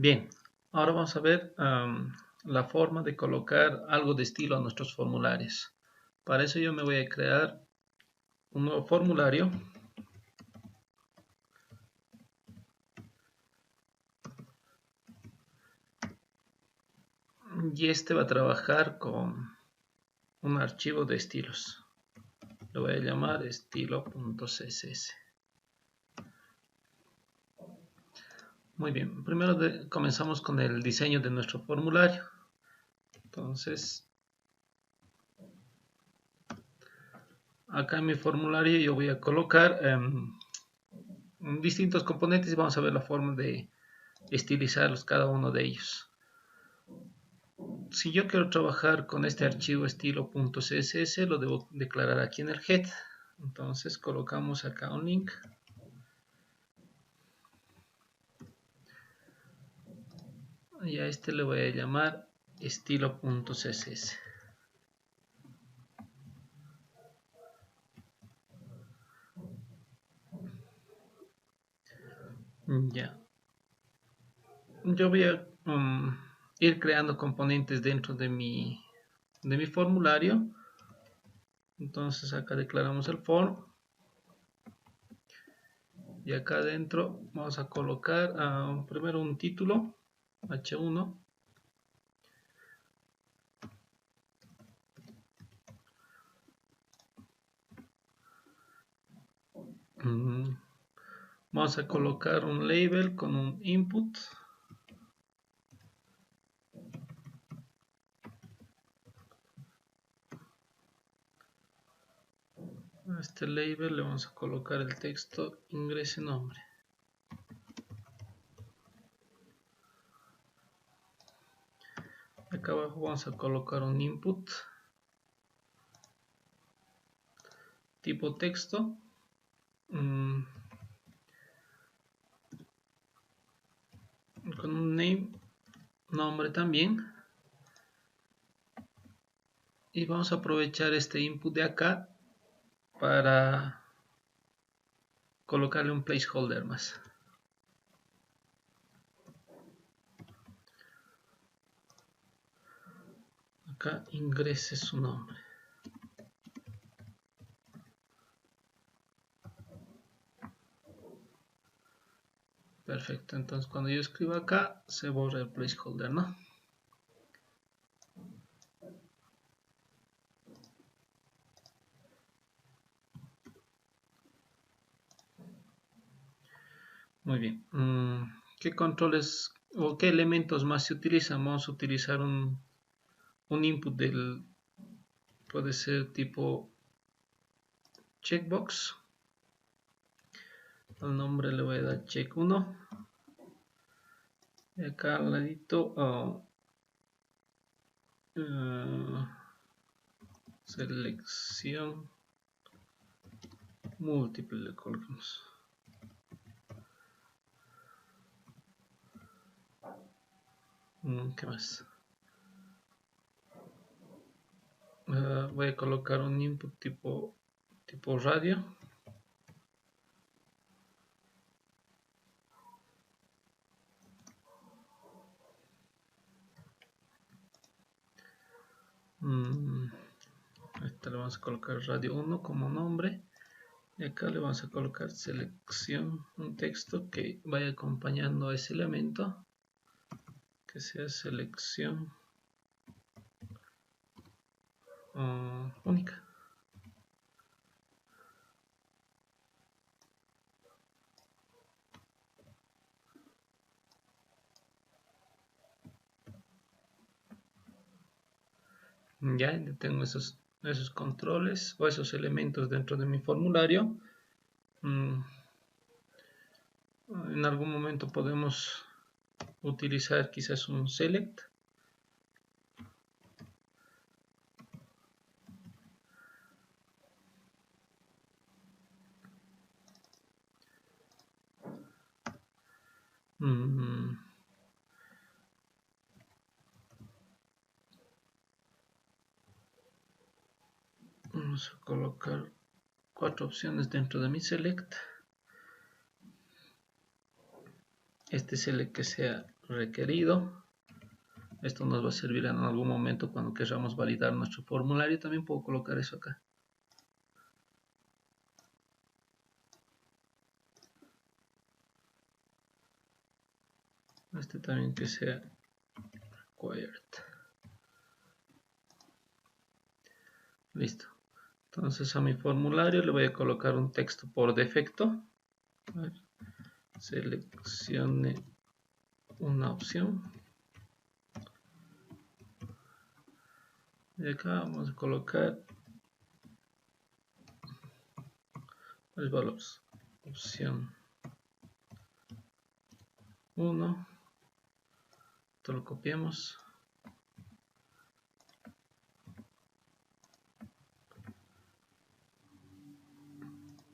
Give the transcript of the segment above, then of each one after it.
Bien, ahora vamos a ver la forma de colocar algo de estilo a nuestros formularios. Para eso yo me voy a crear un nuevo formulario. Y este va a trabajar con un archivo de estilos. Lo voy a llamar estilo.css. Muy bien, primero comenzamos con el diseño de nuestro formulario. Entonces, acá en mi formulario yo voy a colocar distintos componentes y vamos a ver la forma de estilizarlos cada uno de ellos. Si yo quiero trabajar con este archivo estilo.css, lo debo declarar aquí en el head. Entonces colocamos acá un link. Y a este le voy a llamar estilo.css. Ya. Yo voy a ir creando componentes dentro de mi formulario. Entonces acá declaramos el form. Y acá adentro vamos a colocar primero un título, H1. Vamos a colocar un label con un input. A este label le vamos a colocar el texto ingrese nombre. Acá abajo vamos a colocar un input tipo texto. Con un nombre también. Y vamos a aprovechar este input de acá para colocarle un placeholder más. Acá ingrese su nombre. Perfecto, entonces cuando yo escribo acá se borra el placeholder, ¿no? Muy bien. ¿Qué controles o qué elementos más se utilizan? Vamos a utilizar un input del, puede ser tipo checkbox. Al nombre le voy a dar check 1. Y acá al ladito selección múltiple le colocamos. ¿Qué más? Voy a colocar un input tipo radio. Esta le vamos a colocar radio 1 como nombre. Y acá le vamos a colocar selección, un texto que vaya acompañando a ese elemento, que sea selección única. Ya tengo esos controles o esos elementos dentro de mi formulario. En algún momento podemos utilizar quizás un select. Vamos a colocar 4 opciones dentro de mi select. Este select que sea requerido. Esto nos va a servir en algún momento cuando queramos validar nuestro formulario. También puedo colocar eso acá. Este también que sea required. Listo. Entonces a mi formulario le voy a colocar un texto por defecto. A ver, seleccione una opción. Y acá vamos a colocar los valores. Opción 1. Esto lo copiamos.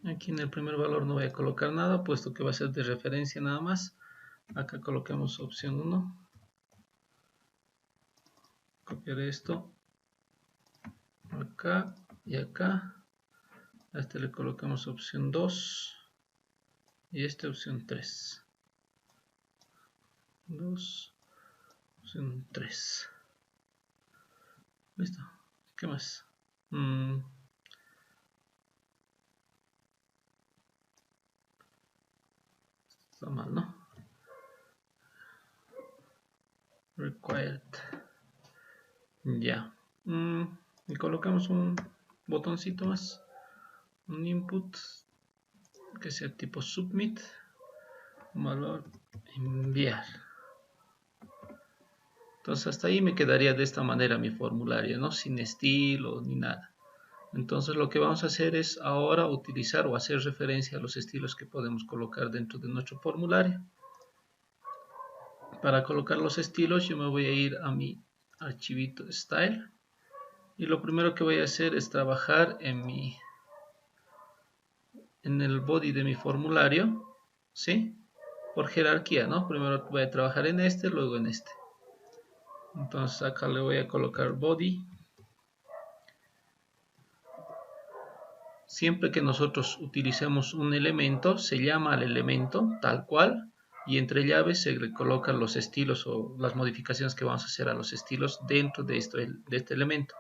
Aquí en el primer valor no voy a colocar nada, puesto que va a ser de referencia nada más. Acá coloquemos opción 1. Copiar esto. Acá y acá. A este le colocamos opción 2. Y esta opción 3. 2. Opción 3. Listo. ¿Qué más? Está mal, ¿no? Required. Ya. Y colocamos un botoncito más. Un input que sea tipo submit. Un valor enviar. Entonces hasta ahí me quedaría de esta manera mi formulario, ¿no? Sin estilo ni nada. Entonces lo que vamos a hacer es ahora utilizar o hacer referencia a los estilos que podemos colocar dentro de nuestro formulario. Para colocar los estilos yo me voy a ir a mi archivito style y lo primero que voy a hacer es trabajar en el body de mi formulario, ¿sí? Por jerarquía, ¿no? Primero voy a trabajar en este, luego en este. Entonces acá le voy a colocar body. Siempre que nosotros utilicemos un elemento, se llama al elemento tal cual y entre llaves se le colocan los estilos o las modificaciones que vamos a hacer a los estilos dentro de este elemento.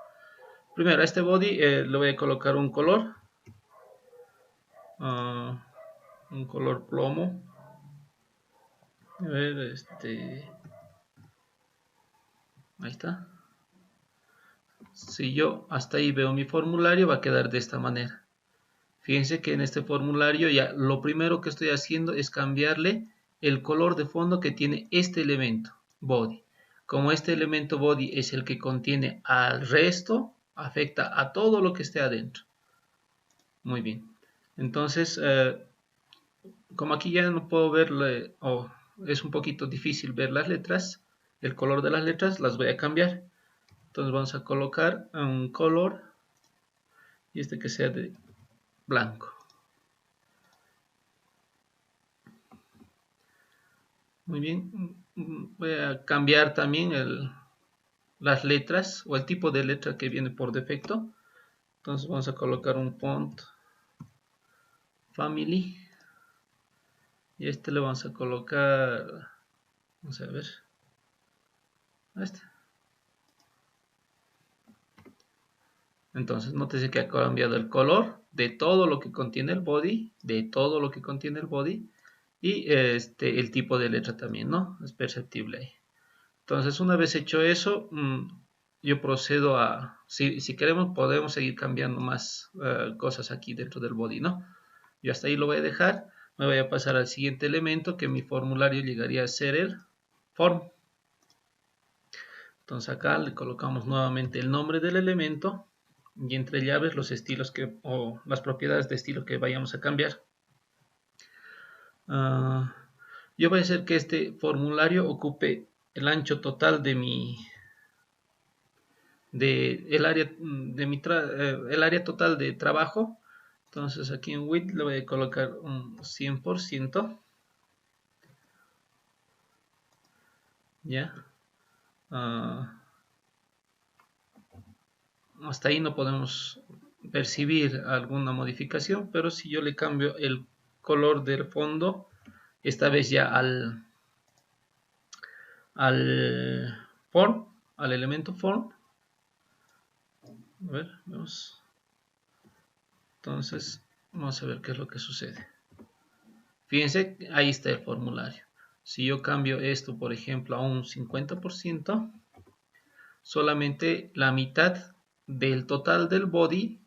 Primero a este body le voy a colocar un color plomo. A ver, ahí está. Si yo hasta ahí veo mi formulario, va a quedar de esta manera. Fíjense que en este formulario ya lo primero que estoy haciendo es cambiarle el color de fondo que tiene este elemento, body. Como este elemento body es el que contiene al resto, afecta a todo lo que esté adentro. Muy bien. Entonces, como aquí ya no puedo verle, o es un poquito difícil ver las letras, el color de las letras las voy a cambiar. Entonces vamos a colocar un color y este que sea de blanco. Muy bien, voy a cambiar también las letras o el tipo de letra que viene por defecto. Entonces vamos a colocar un font family y este le vamos a colocar, vamos a ver, este. Entonces nótese que ha cambiado el color de todo lo que contiene el body, y el tipo de letra también, ¿no? Es perceptible ahí. Entonces una vez hecho eso, yo procedo a, si queremos podemos seguir cambiando más cosas aquí dentro del body, ¿no? Yo hasta ahí lo voy a dejar, me voy a pasar al siguiente elemento que en mi formulario llegaría a ser el form. Entonces acá le colocamos nuevamente el nombre del elemento y entre llaves los estilos o las propiedades de estilo que vayamos a cambiar. Yo voy a hacer que este formulario ocupe el ancho total de el área total de trabajo. Entonces aquí en width le voy a colocar un 100%. Ya. Hasta ahí no podemos percibir alguna modificación, pero si yo le cambio el color del fondo, esta vez ya al form, al elemento form. A ver, vamos. Entonces, vamos a ver qué es lo que sucede. Fíjense, ahí está el formulario. Si yo cambio esto, por ejemplo, a un 50%, solamente la mitad del total del body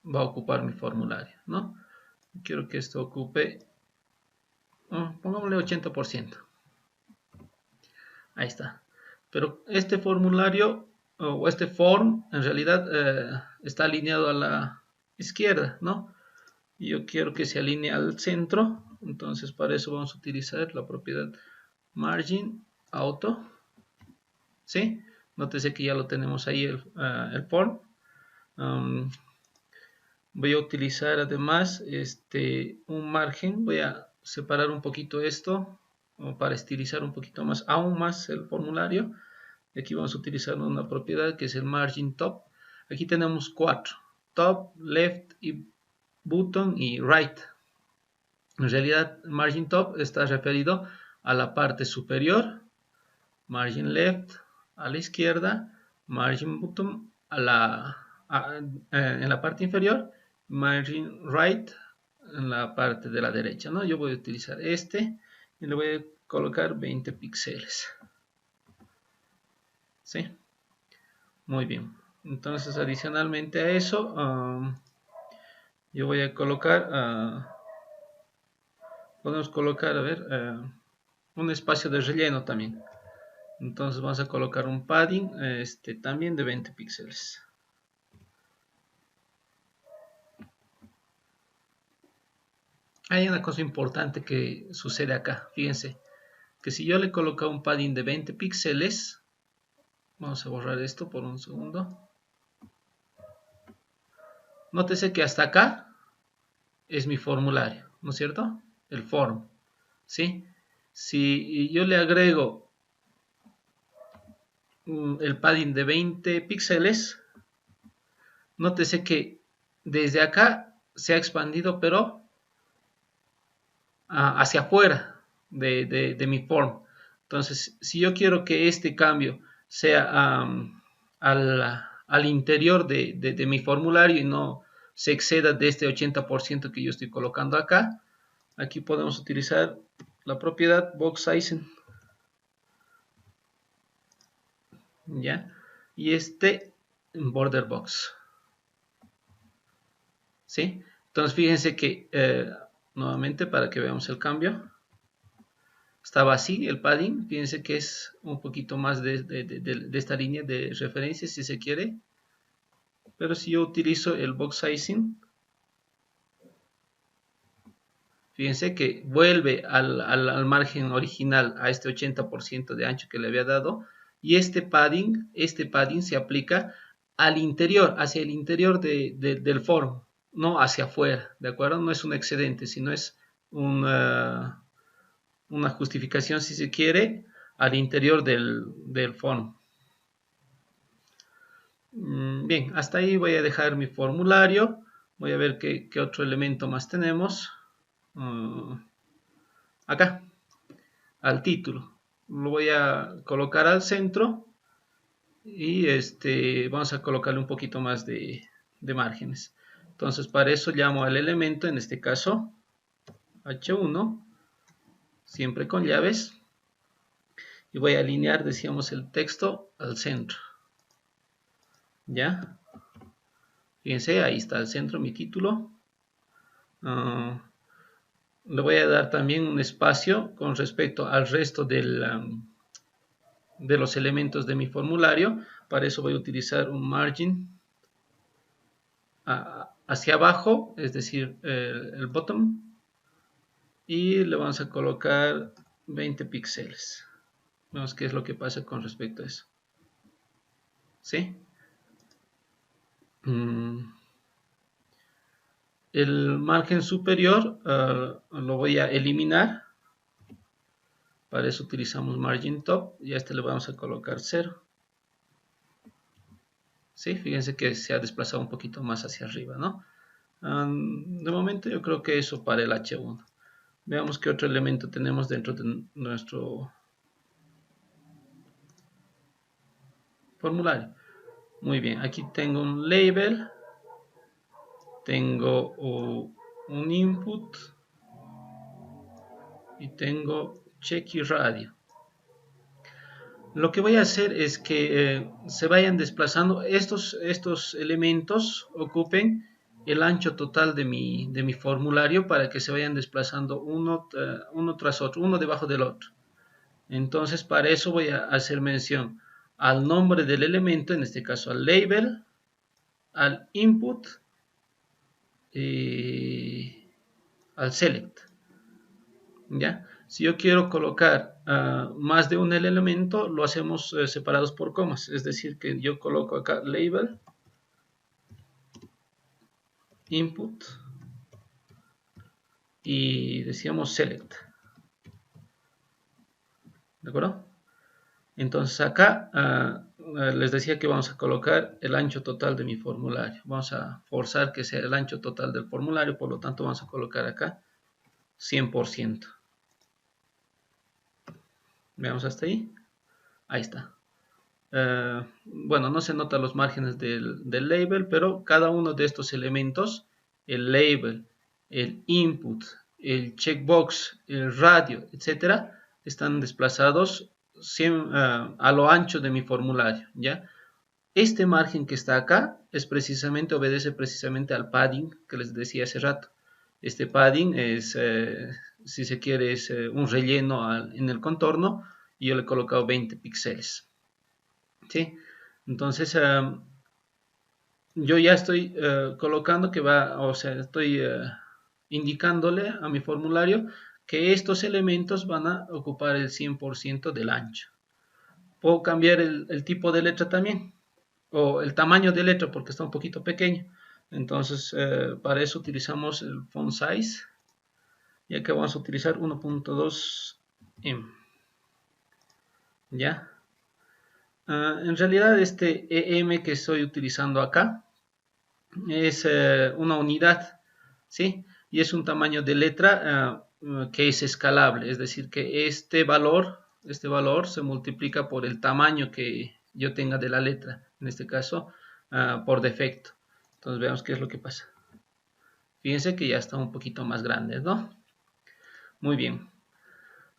va a ocupar mi formulario, ¿no? Quiero que esto ocupe, pongámosle 80%. Ahí está. Pero este formulario o este form en realidad está alineado a la izquierda, ¿no? Y yo quiero que se alinee al centro, entonces para eso vamos a utilizar la propiedad margin auto, ¿sí? Nótese que ya lo tenemos ahí el form. Voy a utilizar además un margen, voy a separar un poquito esto para estilizar un poquito más, aún más el formulario. Y aquí vamos a utilizar una propiedad que es el margin top. Aquí tenemos 4, top, left, y button y right. En realidad margin top está referido a la parte superior, margin left a la izquierda, margin bottom en la parte inferior, margin right en la parte de la derecha, ¿no? Yo voy a utilizar y le voy a colocar 20 píxeles. ¿Sí? Muy bien. Entonces, adicionalmente a eso, yo voy a colocar, podemos colocar, a ver, un espacio de relleno también. Entonces vamos a colocar un padding también de 20 píxeles. Hay una cosa importante que sucede acá. Fíjense que si yo le coloco un padding de 20 píxeles, vamos a borrar esto por un segundo. Nótese que hasta acá es mi formulario, ¿no es cierto? El form, ¿sí? Si yo le agrego el padding de 20 píxeles, nótese que desde acá se ha expandido, pero hacia afuera de mi form. Entonces, si yo quiero que este cambio sea al interior de mi formulario y no se exceda de este 80% que yo estoy colocando acá, aquí podemos utilizar la propiedad box sizing, ¿ya? Y border box, ¿sí? Entonces, fíjense que nuevamente para que veamos el cambio, estaba así el padding, fíjense que es un poquito más de esta línea de referencia si se quiere, pero si yo utilizo el box sizing, fíjense que vuelve al margen original, a este 80% de ancho que le había dado, y este padding se aplica al interior, hacia el interior del form, no hacia afuera, ¿de acuerdo? No es un excedente, sino es una justificación, si se quiere, al interior del form. Bien, hasta ahí voy a dejar mi formulario. Voy a ver qué otro elemento más tenemos. Acá, al título. Lo voy a colocar al centro y vamos a colocarle un poquito más de márgenes. Entonces, para eso llamo al elemento, en este caso, H1, siempre con llaves. Y voy a alinear, decíamos, el texto al centro. ¿Ya? Fíjense, ahí está al centro mi título. Le voy a dar también un espacio con respecto al resto de los elementos de mi formulario. Para eso voy a utilizar un margin hacia abajo, es decir, el bottom. Y le vamos a colocar 20 píxeles. Vemos qué es lo que pasa con respecto a eso. ¿Sí? El margen superior lo voy a eliminar. Para eso utilizamos margin top y a este le vamos a colocar 0. ¿Sí? Fíjense que se ha desplazado un poquito más hacia arriba, ¿no? De momento yo creo que eso para el H1. Veamos qué otro elemento tenemos dentro de nuestro formulario. Muy bien, aquí tengo un label, tengo un input y tengo check y radio. Lo que voy a hacer es que se vayan desplazando estos elementos, ocupen el ancho total de mi formulario para que se vayan desplazando uno tras otro, uno debajo del otro. Entonces, para eso voy a hacer mención al nombre del elemento, en este caso al label, al input y al select. ¿Ya? Si yo quiero colocar más de un elemento, lo hacemos separados por comas. Es decir, que yo coloco acá label, input y decíamos select. ¿De acuerdo? Entonces acá les decía que vamos a colocar el ancho total de mi formulario. Vamos a forzar que sea el ancho total del formulario, por lo tanto vamos a colocar acá 100%. Veamos hasta ahí. Ahí está. Bueno, no se notan los márgenes del label, pero cada uno de estos elementos, el label, el input, el checkbox, el radio, etcétera, están desplazados a lo ancho de mi formulario, ¿ya? Este margen que está acá obedece precisamente al padding que les decía hace rato. Este padding es, si se quiere, es un relleno en el contorno y yo le he colocado 20 píxeles. ¿Sí? Entonces, yo ya estoy colocando que estoy indicándole a mi formulario que estos elementos van a ocupar el 100% del ancho. Puedo cambiar el tipo de letra también, o el tamaño de letra porque está un poquito pequeño. Entonces, para eso utilizamos el font size, y acá vamos a utilizar 1.2 M. ¿Ya? En realidad este EM que estoy utilizando acá es una unidad, ¿sí? Y es un tamaño de letra que es escalable, es decir, que este valor se multiplica por el tamaño que yo tenga de la letra, en este caso por defecto. Entonces veamos qué es lo que pasa. Fíjense que ya está un poquito más grande, ¿no? Muy bien.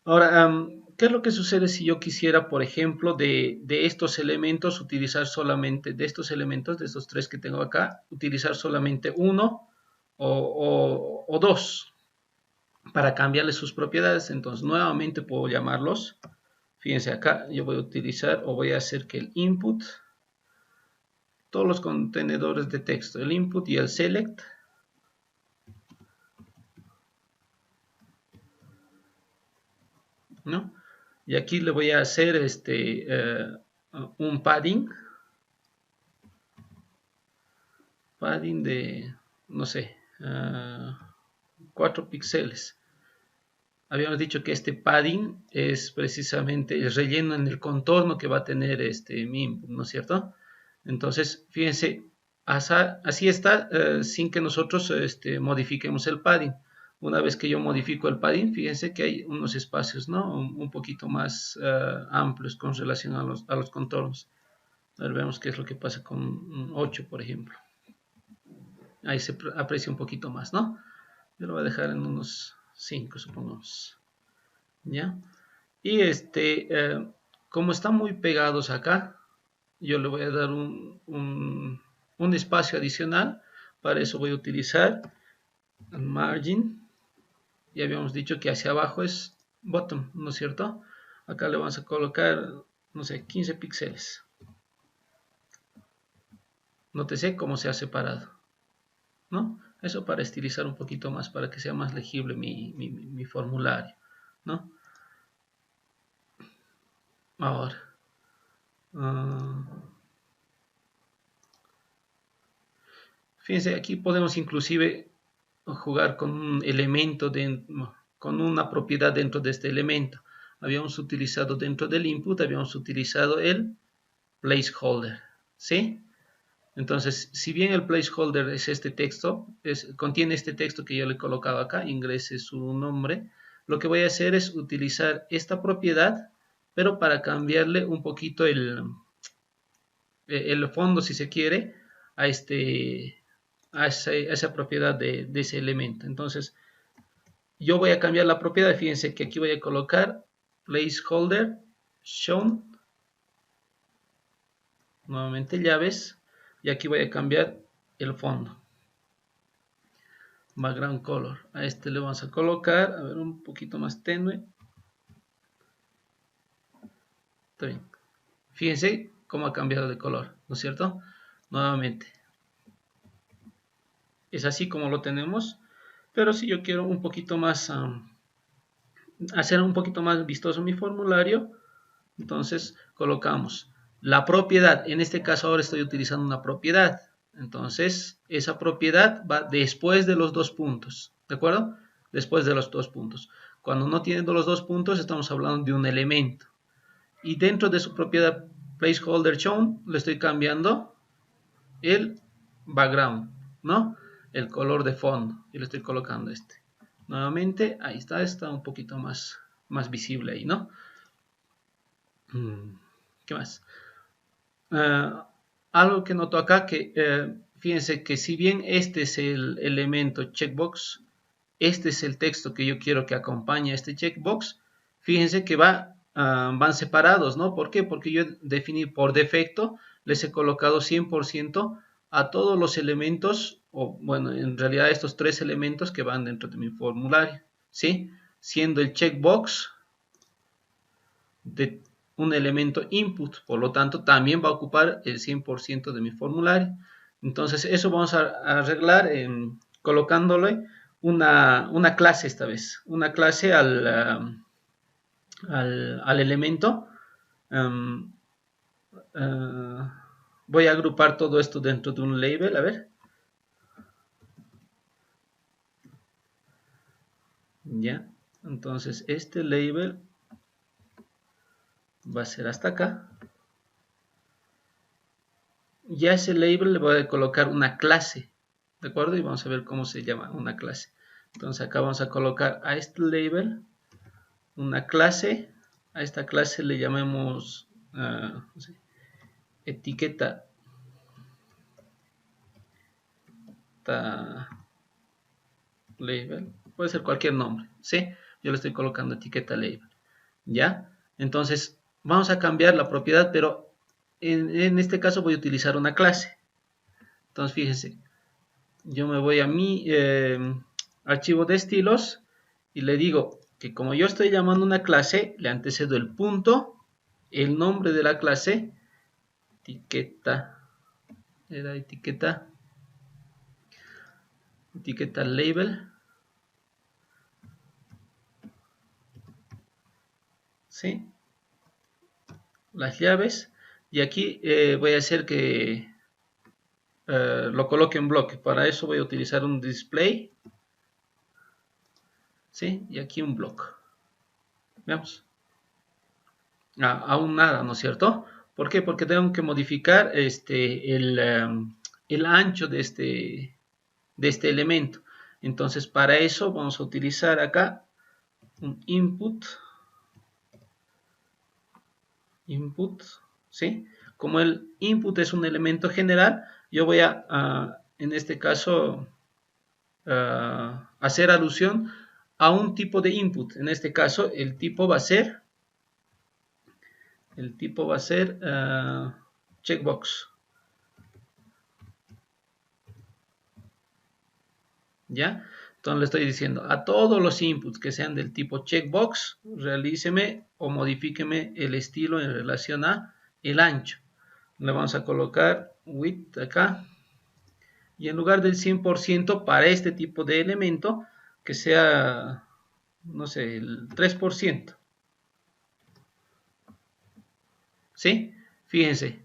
Ahora, ¿qué es lo que sucede si yo quisiera, por ejemplo, de estos elementos utilizar solamente, de estos elementos, de estos tres que tengo acá, utilizar solamente uno o dos para cambiarle sus propiedades? Entonces, nuevamente puedo llamarlos. Fíjense acá, yo voy a utilizar o voy a hacer que el input, todos los contenedores de texto, el input y el select, ¿no? Y aquí le voy a hacer un padding de, no sé, 4 píxeles. Habíamos dicho que este padding es precisamente el relleno en el contorno que va a tener mi input, ¿no es cierto? Entonces, fíjense, así está sin que nosotros modifiquemos el padding. Una vez que yo modifico el padding, fíjense que hay unos espacios, ¿no? Un poquito más amplios con relación a los contornos. A ver, vemos qué es lo que pasa con 8, por ejemplo. Ahí se aprecia un poquito más, ¿no? Yo lo voy a dejar en unos 5, supongamos. ¿Ya? Y como están muy pegados acá, yo le voy a dar un espacio adicional. Para eso voy a utilizar el margin. Ya habíamos dicho que hacia abajo es bottom, ¿no es cierto? Acá le vamos a colocar, no sé, 15 píxeles. Nótese cómo se ha separado, ¿no? Eso para estilizar un poquito más, para que sea más legible mi formulario, ¿no? Ahora, fíjense, aquí podemos inclusive jugar con un elemento, con una propiedad dentro de este elemento. Habíamos utilizado dentro del input, habíamos utilizado el placeholder, ¿sí? Entonces, si bien el placeholder es este texto, contiene este texto que yo le he colocado acá, ingrese su nombre, lo que voy a hacer es utilizar esta propiedad, pero para cambiarle un poquito el fondo, si se quiere, a, esa propiedad de ese elemento. Entonces, yo voy a cambiar la propiedad. Fíjense que aquí voy a colocar placeholder shown, nuevamente llaves, y aquí voy a cambiar el fondo, background color. A este le vamos a colocar, a ver, un poquito más tenue. Está bien. Fíjense cómo ha cambiado de color, ¿no es cierto? Nuevamente. Es así como lo tenemos, pero si yo quiero un poquito más, hacer un poquito más vistoso mi formulario, entonces colocamos la propiedad. En este caso ahora estoy utilizando una propiedad. Entonces esa propiedad va después de los dos puntos. ¿De acuerdo? Después de los dos puntos. Cuando no tiene los dos puntos estamos hablando de un elemento. Y dentro de su propiedad placeholder shown le estoy cambiando el background, ¿no? El color de fondo. Y le estoy colocando este. Nuevamente, ahí está un poquito más visible ahí, ¿no? ¿Qué más? Algo que noto acá, que fíjense que si bien este es el elemento checkbox, este es el texto que yo quiero que acompañe a este checkbox, fíjense que van separados, ¿no? ¿Por qué? Porque yo definí por defecto, les he colocado 100% a todos los elementos, o bueno, en realidad estos tres elementos que van dentro de mi formulario, ¿sí? Siendo el checkbox de un elemento input, por lo tanto también va a ocupar el 100% de mi formulario. Entonces eso vamos a arreglar colocándole una clase esta vez, una clase al elemento. Voy a agrupar todo esto dentro de un label, a ver. Ya, entonces este label va a ser hasta acá. Ya ese label le voy a colocar una clase, ¿de acuerdo? Y vamos a ver cómo se llama una clase. Entonces acá vamos a colocar a este label una clase. A esta clase le llamemos no sé, etiqueta label. Puede ser cualquier nombre, ¿sí? Yo le estoy colocando etiqueta label. ¿Ya? Entonces vamos a cambiar la propiedad, pero en este caso voy a utilizar una clase. Entonces fíjense, yo me voy a mi archivo de estilos y le digo que como yo estoy llamando una clase, le antecedo el punto, el nombre de la clase, etiqueta label, ¿sí? Las llaves, y aquí voy a hacer que lo coloque en bloque. Para eso voy a utilizar un display, ¿sí? Y aquí un block. Veamos. Aún nada, ¿no es cierto? ¿Por qué? Porque tengo que modificar el ancho de este elemento. Entonces, para eso vamos a utilizar acá un input, ¿sí? Como el input es un elemento general, yo voy en este caso, hacer alusión a un tipo de input. En este caso, el tipo va a ser checkbox. ¿Ya? Entonces le estoy diciendo a todos los inputs que sean del tipo checkbox, realíceme o modifíqueme el estilo en relación a el ancho. Le vamos a colocar width acá. Y en lugar del 100% para este tipo de elemento, que sea, no sé, el 3%. ¿Sí? Fíjense.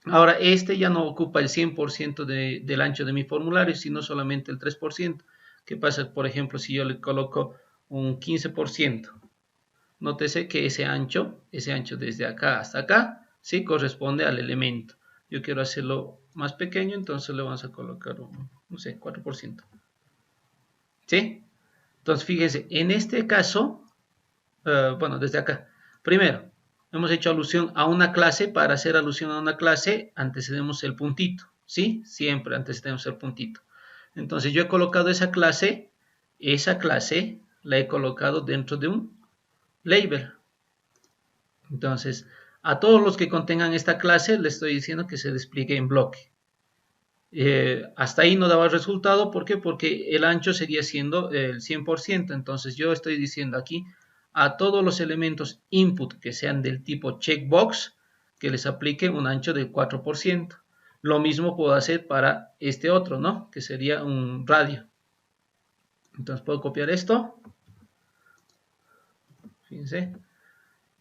Ahora, este ya no ocupa el 100% del ancho de mi formulario, sino solamente el 3%. ¿Qué pasa, por ejemplo, si yo le coloco un 15%? Nótese que ese ancho desde acá hasta acá, sí corresponde al elemento. Yo quiero hacerlo más pequeño, entonces le vamos a colocar un, no sé, 4%. ¿Sí? Entonces, fíjense, en este caso, bueno, desde acá. Primero, hemos hecho alusión a una clase. Para hacer alusión a una clase antecedemos el puntito, ¿sí? Siempre antecedemos el puntito. Entonces yo he colocado esa clase la he colocado dentro de un label. Entonces, a todos los que contengan esta clase les estoy diciendo que se despliegue en bloque. Hasta ahí no daba resultado. ¿Por qué? Porque el ancho seguía siendo el 100%. Entonces yo estoy diciendo aquí a todos los elementos input que sean del tipo checkbox que les aplique un ancho del 4%. Lo mismo puedo hacer para este otro, ¿no? Que sería un radio. Entonces puedo copiar esto. Fíjense.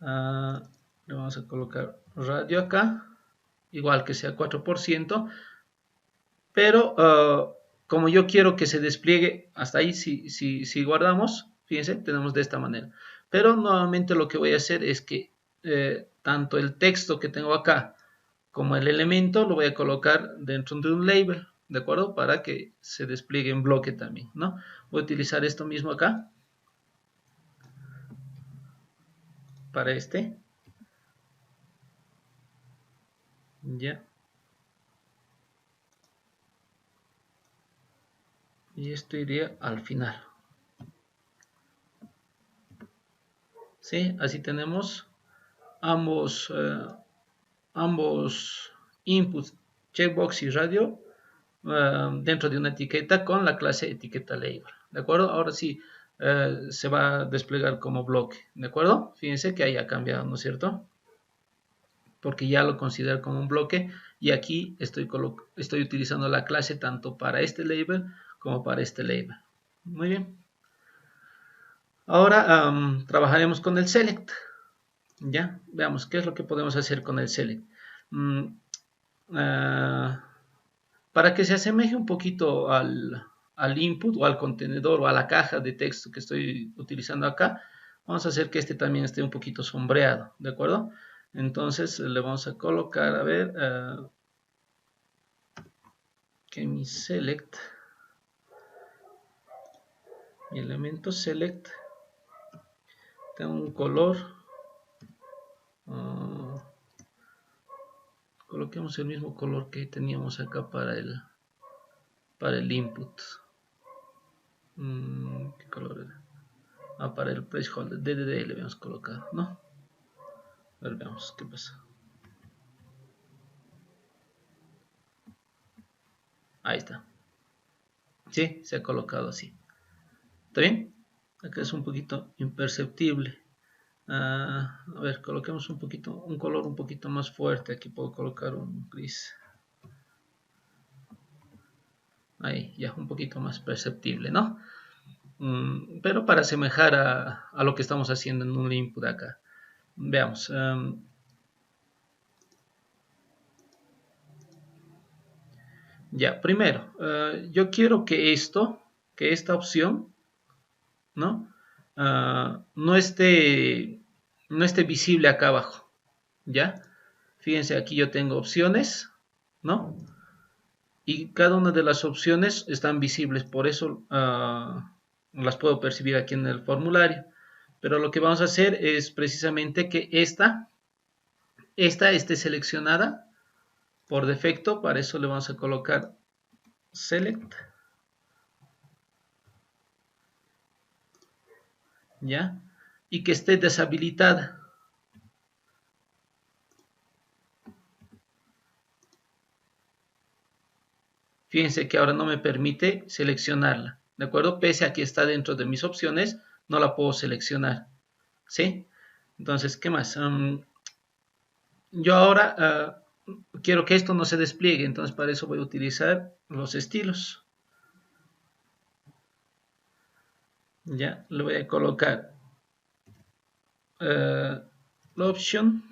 Le vamos a colocar radio acá. Igual que sea 4%. Pero como yo quiero que se despliegue hasta ahí, si guardamos, fíjense, tenemos de esta manera. Pero nuevamente lo que voy a hacer es que tanto el texto que tengo acá como el elemento lo voy a colocar dentro de un label, ¿de acuerdo? Para que se despliegue en bloque también, ¿no? Voy a utilizar esto mismo acá para este. Ya. Y esto iría al final. ¿Sí? Así tenemos ambos inputs, checkbox y radio, dentro de una etiqueta con la clase etiqueta label. ¿De acuerdo? Ahora sí se va a desplegar como bloque. ¿De acuerdo? Fíjense que haya cambiado, ¿no es cierto? Porque ya lo considero como un bloque y aquí estoy utilizando la clase tanto para este label como para este label. Muy bien. Ahora trabajaremos con el select. Ya, veamos qué es lo que podemos hacer con el select. Para que se asemeje un poquito al input o al contenedor o a la caja de texto que estoy utilizando acá, vamos a hacer que este también esté un poquito sombreado, ¿de acuerdo? Entonces le vamos a colocar, a ver, que mi select, mi elemento select, tenga un color. Coloquemos el mismo color que teníamos acá para el input. ¿Qué color era? Para el placeholder DDD le vamos a colocar, ¿no? A ver, veamos qué pasa. Ahí está. Sí, se ha colocado así. ¿Está bien? Acá es un poquito imperceptible. A ver, coloquemos un color un poquito más fuerte. Aquí puedo colocar un gris. Ahí, ya un poquito más perceptible, ¿no? Pero para asemejar a lo que estamos haciendo en un input acá. Veamos. Ya, primero, yo quiero que esta opción, ¿no? No esté visible acá abajo, ¿ya? Fíjense, aquí yo tengo opciones, ¿no? Y cada una de las opciones están visibles, por eso las puedo percibir aquí en el formulario. Pero lo que vamos a hacer es precisamente que esta esté seleccionada por defecto. Para eso le vamos a colocar select, ¿ya? Y que esté deshabilitada. Fíjense que ahora no me permite seleccionarla, ¿de acuerdo? Pese a que está dentro de mis opciones, no la puedo seleccionar, ¿sí? Entonces, ¿qué más? Yo ahora quiero que esto no se despliegue, entonces para eso voy a utilizar los estilos. Ya, le voy a colocar la option,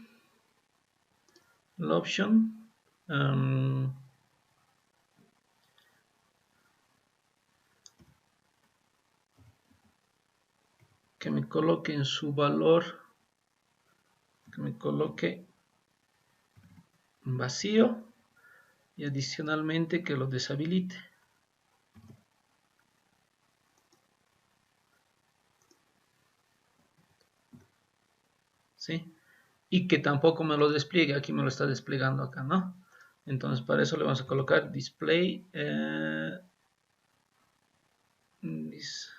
que me coloque en su valor, que me coloque vacío y adicionalmente que lo deshabilite. ¿Sí? y que tampoco me lo despliegue. Aquí me lo está desplegando acá, ¿no? Entonces para eso le vamos a colocar display display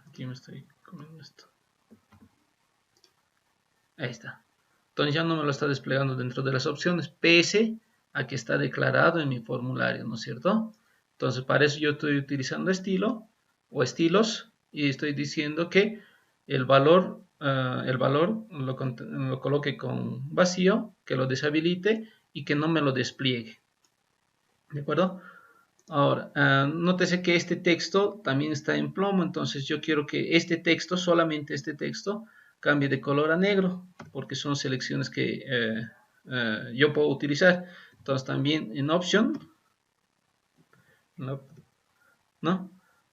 aquí me estoy comiendo esto. Ahí está. Entonces ya no me lo está desplegando dentro de las opciones, pese a que está declarado en mi formulario, ¿no es cierto? Entonces para eso yo estoy utilizando estilo o estilos y estoy diciendo que el valor lo coloque con vacío, que lo deshabilite y que no me lo despliegue. ¿De acuerdo? Ahora, nótese que este texto también está en plomo, entonces yo quiero que este texto, solamente este texto, cambie de color a negro, porque son selecciones que yo puedo utilizar. Entonces también en Option, ¿no?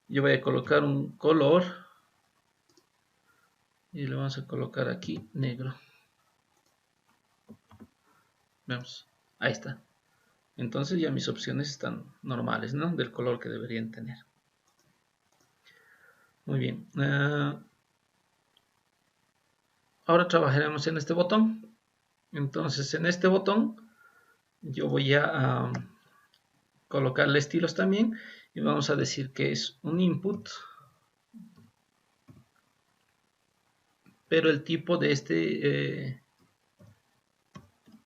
Yo voy a colocar un color y le vamos a colocar aquí negro. Vemos, ahí está. Entonces ya mis opciones están normales, ¿no? Del color que deberían tener. Muy bien. Ahora trabajaremos en este botón. Entonces en este botón yo voy a colocarle estilos también y vamos a decir que es un input, pero el tipo de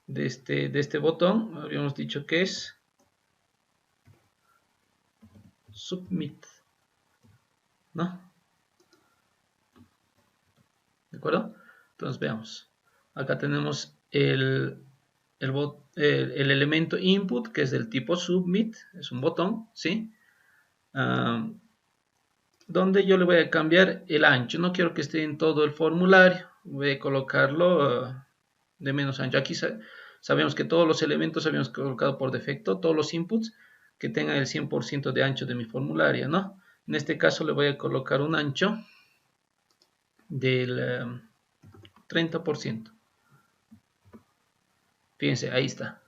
este botón habíamos dicho que es submit, ¿no? ¿De acuerdo? Entonces veamos, acá tenemos el elemento input, que es del tipo submit, es un botón, ¿sí? Donde yo le voy a cambiar el ancho, no quiero que esté en todo el formulario, voy a colocarlo de menos ancho. Aquí sabemos que todos los elementos habíamos colocado por defecto, todos los inputs que tengan el 100% de ancho de mi formulario, ¿no? En este caso le voy a colocar un ancho del 30%. Fíjense, ahí está,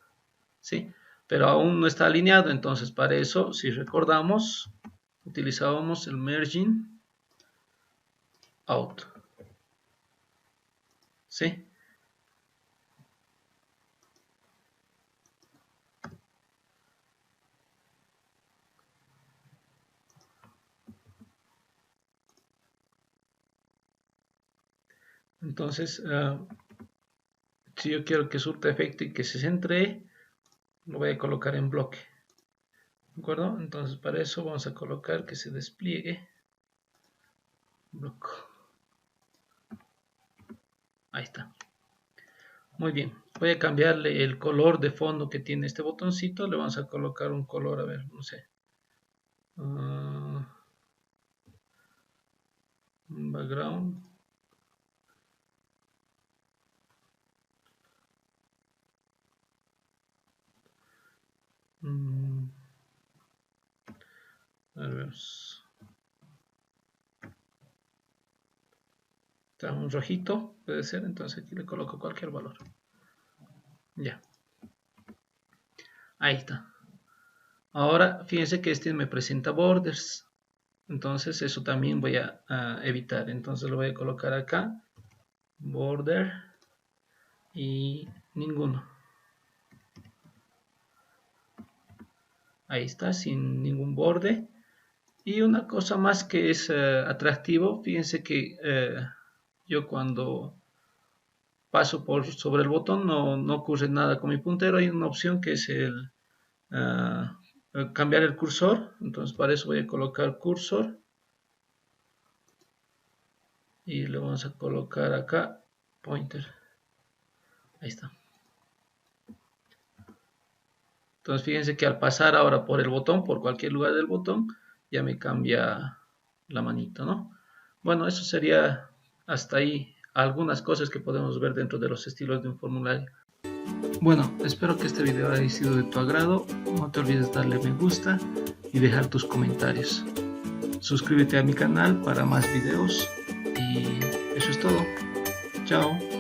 ¿sí? Pero aún no está alineado, entonces para eso, si recordamos, utilizábamos el merging out, ¿sí? Entonces, si yo quiero que surta efecto y que se centre, lo voy a colocar en bloque. ¿De acuerdo? Entonces para eso vamos a colocar que se despliegue bloque. Ahí está. Muy bien. Voy a cambiarle el color de fondo que tiene este botoncito. Le vamos a colocar un color, a ver, no sé. Background. A ver, está un rojito, puede ser, entonces aquí le coloco cualquier valor. Ya. Ahí está. Ahora, fíjense que este me presenta borders. Entonces, eso también voy a evitar. Entonces, lo voy a colocar acá. Border. Y ninguno. Ahí está, sin ningún borde. Y una cosa más que es atractivo, fíjense que yo cuando paso sobre el botón no ocurre nada con mi puntero. Hay una opción que es el cambiar el cursor. Entonces para eso voy a colocar cursor. Y le vamos a colocar acá pointer. Ahí está. Entonces fíjense que al pasar ahora por el botón, por cualquier lugar del botón, ya me cambia la manito, ¿no? Bueno, eso sería hasta ahí algunas cosas que podemos ver dentro de los estilos de un formulario. Bueno, espero que este video haya sido de tu agrado. No te olvides darle me gusta y dejar tus comentarios. Suscríbete a mi canal para más videos y eso es todo. Chao.